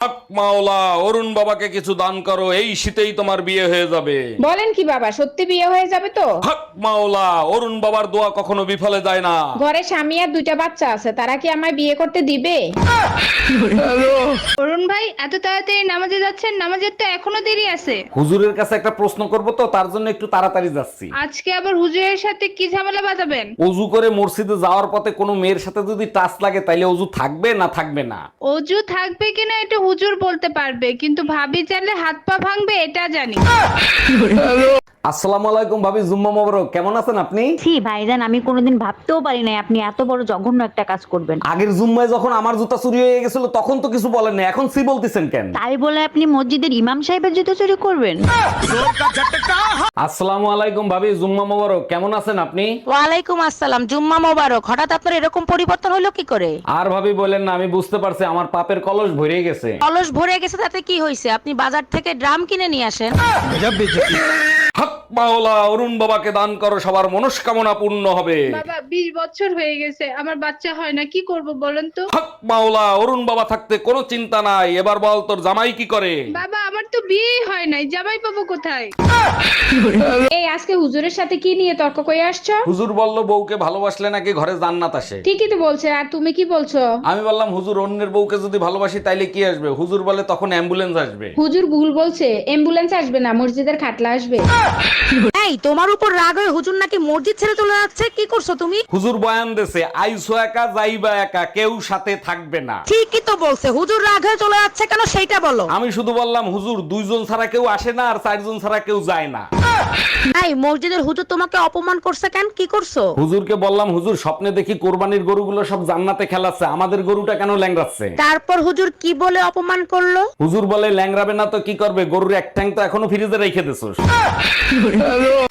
হক মাওলা, অরুণ বাবাকে কিছু দান করো, এই শীতেই তোমার বিয়ে হয়ে যাবে। বলেন কি বাবা, সত্যি বিয়ে হয়ে যাবে তো? হক মাওলা, অরুণ বাবার দোয়া কখনো বিফলে যায় না। ঘরে স্বামী আর দুইটা বাচ্চা আছে, তারা কি আমায় বিয়ে করতে দিবে? অরুণ ভাই, এত তাড়াতাড়ি নামাজে যাচ্ছেন? নামাজের তো এখনো দেরি আছে। হুজুরের কাছে একটা প্রশ্ন করব তো, তার জন্য একটু তাড়াতাড়ি যাচ্ছি। আজকে আবার হুজুরের সাথে কি ঝামেলা বাঁধাবেন? অজু করে মসজিদে যাওয়ার পথে কোনো মেয়ের সাথে যদি টাচ লাগে তাইলে অজু থাকবে না থাকবে না? অজু থাকবে কিনা এটা হুজুর বলতে পারবে, কিন্তু ভাবি চাইলে হাত পা ভাঙবে এটা জানি। আসসালামু আলাইকুম ভাবি, জুম্মা মোবারক। কেমন আছেন আপনি? ছি ভাইজান, আমি কোনোদিন ভাবতেও পারি নাই আপনি এত বড় জঘন্য একটা কাজ করবেন। আগের জুম্মায় যখন আমার জুতা চুরি হয়ে গেছিল তখন তো কিছু বলেন না, এখন সি বলতেছেন কেন? তাই বলে আপনি মসজিদের ইমাম সাহেবের জুতো চুরি করবেন? আসসালামু আলাইকুম ভাবি, জুম্মা মোবারক। কেমন আছেন আপনি? ওয়ালাইকুম আসসালাম, জুম্মা মোবারক। হঠাৎ আপনার এরকম পরিবর্তন হলো কি করে? আর ভাবি বলেন না, আমি বুঝতে পারছি আমার পাপের কলস ভরে গেছে। কলস ভরে গেছে তাতে কি হয়েছে? আপনি বাজার থেকে ড্রাম কিনে নিয়ে আসেন। হক মাওলা, অরুণ বাবাকে দান করো, সবার মনস্কামনা পূর্ণ হবে। বাবা 20 বছর হয়ে গেছে, আমার বাচ্চা হয় না, কি করব বলেন তো? হক মাওলা, অরুণ বাবা থাকতে কোনো চিন্তা নাই। এবার বল তোর জামাই কি করে? বাবা আমার তো বিয়েই হয় নাই, জামাই পাবো কোথায়? এই আজকে হুজুরের সাথে কি নিয়ে তর্ক করে আসছো? হুজুর বলল বউকে ভালোবাসলে নাকি ঘরে জান্নাত আসে। ঠিকই তো বলছে, আর তুমি কি বলছো? আমি বললাম হুজুর, অন্যের বউকে যদি ভালোবাসি তাইলে কি আসবে? হুজুর বলে তখন অ্যাম্বুলেন্স আসবে। হুজুর ভুল বলছে, অ্যাম্বুলেন্স আসবে না, মসজিদের খাটলা আসবে। এই, তোমার উপর রাগ হয়ে হুজুর নাকি মসজিদ ছেড়ে চলে যাচ্ছে, কি করছো তুমি? হুজুর বয়ান দেছে, আইসো একা যাইবা একা, কেউ সাথে থাকবে না। ঠিকই তো বলছে, হুজুর রাগ হয়ে চলে যাচ্ছে কেন সেইটা বলো। আমি শুধু বললাম হুজুর, 2 জন ছাড়া কেউ আসে না আর 4 জন ছাড়া কেউ যায় না। এই, মসজিদের হুজুর তোমাকে অপমান করছে কেন? কি করছো? হুজুরকে বললাম হুজুর, স্বপ্নে দেখি কোরবানির গরুগুলো সব জান্নাতে খেলাচ্ছে, আমাদের গরুটা কেন ল্যাংড়াচ্ছে? তারপর হুজুর কি বলে অপমান করলো? হুজুর বলে ল্যাংড়াবে না তো কি করবে, গরুর এক ঠ্যাং তো এখনো ফ্রিজে রেখে দিছোস।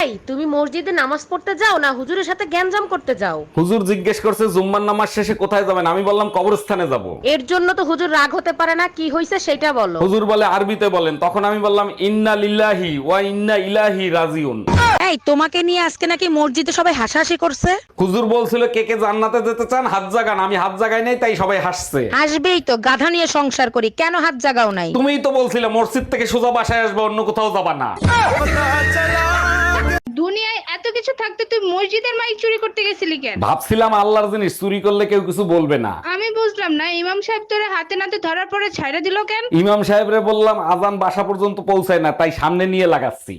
এই, তুমি মসজিদে নামাজ পড়তে যাও না হুজুরের সাথে গ্যাঞ্জাম করতে যাও? হুজুর জিজ্ঞেস করছে জুম্মার নামাজ শেষে কোথায় যাবেন, আমি বললাম কবরস্থানে যাব। এর জন্য তো হুজুর রাগ হতে পারে না, কি হয়েছে সেটা বলো। হুজুর বলে আরবিতে বলেন, তখন আমি বললাম ইন্না লিল্লাহি ওয়া ইন্না ইলাইহি রাজিউন। এই, তোমাকে নিয়ে আজকে নাকি মসজিদে সবাই হাসাহাসি করছে। হুজুর বলছিল কে কে জান্নাতে যেতে চান হাত জাগান, আমি হাত জাগাই নাই তাই সবাই হাসছে। আসবেই তো, গাধা নিয়ে সংসার করি, কেন হাত জাগাও নাই? তুমিই তো বলছিলে মসজিদ থেকে সোজা বাসায় আসবে, অন্য কোথাও যাবা না। দুনিয়ায় এত কিছু থাকতে তুই মসজিদের মাইক চুরি করতে গেছিলি কেন? ভাবছিলাম আল্লাহর জিনিস চুরি করলে কেউ কিছু বলবে না। আমি বুঝলাম না, ইমাম সাহেব তোরে হাতে নাতে ধরার পরে ছাইড়া দিল কেন? ইমাম সাহেবরে বললাম আজান বাসা পর্যন্ত পৌঁছায় না, তাই সামনে নিয়ে লাগাচ্ছি।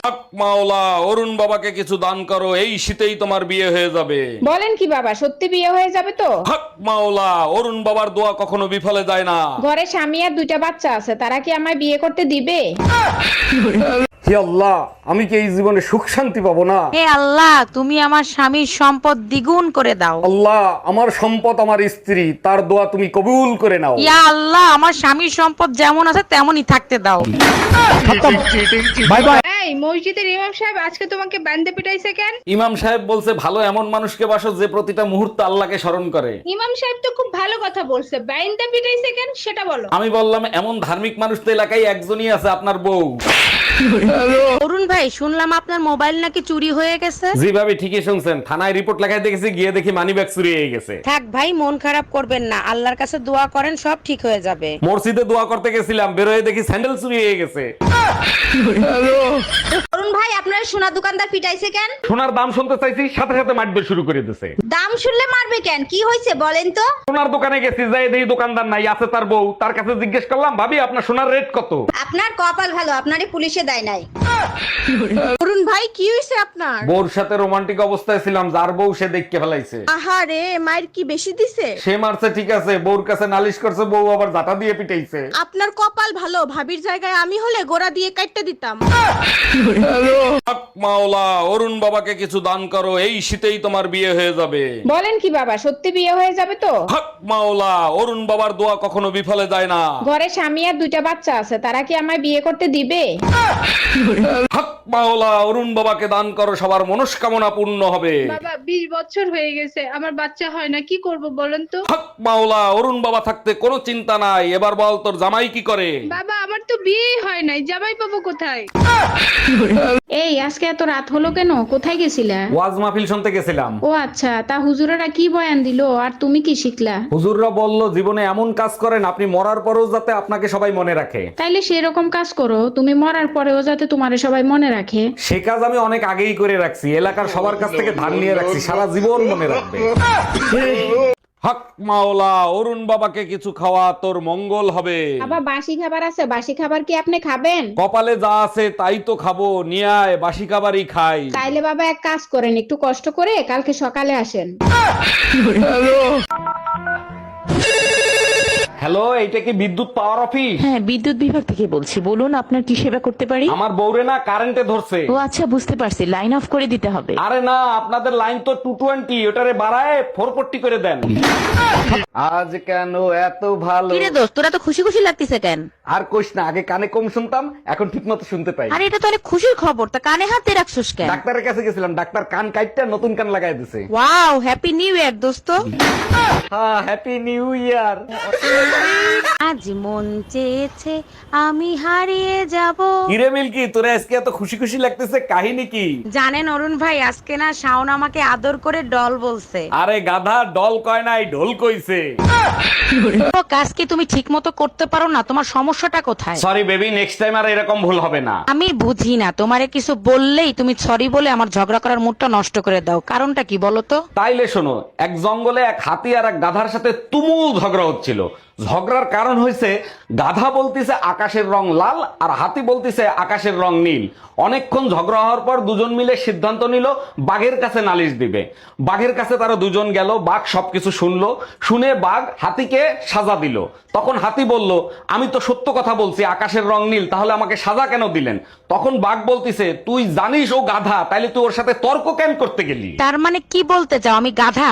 হক মাওলা, অরুণ বাবাকে কিছু দান করো, এই শীতেই তোমার বিয়ে হয়ে যাবে। বলেন কি বাবা, সত্যি বিয়ে হয়ে যাবে তো? হক মাওলা, অরুণ বাবার দোয়া কখনো বিফলে যায় না। ঘরে স্বামী আর দুইটা বাচ্চা আছে, তারা কি আমায় বিয়ে করতে দিবে? হে আল্লাহ, আমি কি এই জীবনে সুখ শান্তি পাবো না? হে আল্লাহ, তুমি আমার স্বামীর সম্পদ দ্বিগুণ করে দাও। আল্লাহ, আমার সম্পদ আমার স্ত্রী, তার দোয়া তুমি কবুল করে নাও। ইয়া আল্লাহ, আমার স্বামীর সম্পদ যেমন আছে তেমনই থাকতে দাও। Bye bye. এই মসজিদের ইমাম সাহেব আজকে তোমাকে বান্দে পিটাইছে কেন? ইমাম সাহেব বলছে ভালো এমন মানুষকে বাসো যে প্রতিটা মুহূর্তে আল্লাহকে স্মরণ করে। ইমাম সাহেব তো খুব ভালো কথা বলছে, বান্দে পিটাইছে কেন সেটা বলো। আমি বললাম এমন ধার্মিক মানুষ তো এলাকায় একজনই আছে, আপনার বউ। অরুণ ভাই, শুনলাম আপনার মোবাইল নাকি চুরি হয়ে গেছে। জি ভাবি, ঠিকই শুনছেন, থানায় রিপোর্ট লেখায় দেখেছি, গিয়ে দেখি মানি ব্যাগ চুরি হয়ে গেছে। থাক ভাই, মন খারাপ করবেন না, আল্লাহর কাছে দোয়া করেন, সব ঠিক হয়ে যাবে। মসজিদে দোয়া করতে গেছিলাম, বেরোয় দেখি স্যান্ডেল চুরি হয়ে গেছে। অরুণ ভাই, আপনার সোনা দোকানদার পিটাইছে কেন? সোনার দাম শুনতে চাইছি, সাথে সাথে মারবে শুরু করে দিছে। দাম শুনলে মারবে কেন? কি হয়েছে বলেন তো? সোনার দোকানে গেছি, যাই দেখি দোকানদার নাই, আছে তার বউ। তার কাছে জিজ্ঞেস করলাম, ভাবি আপনার সোনার রেট কত? আপনার কপাল ভালো, আপনারে পুলিশে দেয় নাই। অরুণ ভাই, কি হয়েছে আপনার? বউর সাথে রোমান্টিক অবস্থায় ছিলাম, যার বউ সে দেখকে ফেলাইছে। আহারে, মায়ের কি বেশি দিছে? সে মারছে ঠিক আছে, বউর কাছে নালিশ করছে, বউ আবার জাটা দিয়ে পিটাইছে। আপনার কপাল ভালো, ভাবির জায়গায় আমি হলে গোড়া দিয়ে কাটতে দিতাম। হক মাওলা, অরুণ বাবাকে কিছু দান করো, এই শীতেই তোমার বিয়ে হয়ে যাবে। বলেন কি বাবা, সত্যি বিয়ে হয়ে যাবে তো? হক মাওলা, অরুণ বাবার দোয়া কখনো বিফলে যায় না। ঘরে স্বামী আর দুইটা বাচ্চা আছে, তারা কি আমায় বিয়ে করতে দিবে? হক মাওলা, অরুণ বাবাকে দান করো, সবার মনস্কামনা পূর্ণ হবে। বাবা 20 বছর হয়ে গেছে, আমার বাচ্চা হয় না, কি করব বলেন তো? হক মাওলা, অরুণ বাবা থাকতে কোনো চিন্তা নাই। এবার বল তোর জামাই কি করে? বাবা আমার তো তো বিয়েই হয় নাই, জামাই পাবো কোথায়? এই আজকে এত রাত হলো কেন? কোথায় গেছিলা? ওয়াজ মাহফিল শুনতে গেছিলাম। ও আচ্ছা, তা হুজুরেরা কি বয়ান দিলো আর তুমি কি শিখলা? হুজুররা বলল জীবনে এমন কাজ করেন আপনি মরার পরেও যাতে আপনাকে সবাই মনে রাখে। তাইলে সেরকম কাজ করো, তুমি মরার পরেও যাতে তোমারে সবাই মনে রাখে। সে কাজ আমি অনেক আগেই করে রাখছি, এলাকার সবার কাছ থেকে ধার নিয়ে রাখছি, সারা জীবন মনে রাখবে। হক মাওলা, অরুণ বাবাকে কিছু খাওয়া, তোর মঙ্গল হবে। বাবা বাসি খাবার আছে, বাসি খাবার কি আপনি খাবেন? কপালে যা আছে তাই তো খাবো, নিয়ে আয়, বাসি খাবারই খাই। তাইলে বাবা এক কাজ করেন, একটু কষ্ট করে কালকে সকালে আসেন। হ্যালো, এইটা কি বিদ্যুৎ পাওয়ার অফিস? হ্যাঁ, বিদ্যুৎ বিভাগ থেকে বলছি। বলুন আপনার কি সেবা করতে পারি? আমার বউরে না কারেন্টে ধরছে। ও আচ্ছা, বুঝতে পারছি, লাইন অফ করে দিতে হবে। আরে না, আপনাদের লাইন তো 220, ওটারে বাড়ায় 440 করে দেন। আজ কেন এত ভালো? কিরে দোস্ত, তোরা তো খুশি খুশি লাগতেছে কেন? আর কইস না, আগে কানে কম শুনতাম, এখন ঠিক মতো শুনতে পাই। আরে এটা তো অনেক খুশির খবর, তা কানে হাত দিয়ে রাখছিস কেন? ডাক্তারের কাছে গেছিলাম, ডাক্তার কান কাইটটা নতুন কান লাগাই দিছে। ওয়াও, হ্যাপি নিউ ইয়ার দোস্ত। হ্যাঁ, হ্যাপি নিউ ইয়ার। আজ মন চেয়েছে আমি হারিয়ে যাব। কিরে মিল্কি, তোরা আজকে এত খুশি খুশি লাগতেছে, কাহিনী কি? জানেন অরুণ ভাই, আজকে না শাওন আমাকে আদর করে ডল বলছে। আরে গাধা, ডল কয় নাই, ঢোল কইছে। তো কাজ কি তুমি ঠিক মতো করতে পারো না? তোমার সমস্যাটা কোথায়? সরি বেবি, নেক্সট টাইম আর এরকম ভুল হবে না। আমি বুঝি না, তোমারে কিছু বললেই তুমি সরি বলে আমার ঝগড়া করার মুডটা নষ্ট করে দাও। কারণটা কি বলো তো? তাইলে শোনো, এক জঙ্গলে এক হাতি আর এক গাধার সাথে তুমুল ঝগড়া হচ্ছিল। ঝগড়ার কারণ হয়েছে গাধা বলতিছে আকাশের রং লাল আর হাতি বলতিছে আকাশের রং নীল। অনেকক্ষণ ঝগড়া হওয়ার পর দুজন মিলে সিদ্ধান্ত নিল বাঘের কাছে নালিশ দিবে। বাঘের কাছে তারা দুজন গেল, বাঘ সবকিছু শুনলো, শুনে বাঘ হাতিকে সাজা দিল। তখন হাতি বলল, আমি তো সত্য কথা বলছি, আকাশের রং নীল, তাহলে আমাকে সাজা কেন দিলেন? তখন বাঘ বলতিছে, তুই জানিস ও গাধা, তাইলে তুই ওর সাথে তর্ক কেন করতে গেলি? তার মানে কি বলতে চাও আমি গাধা?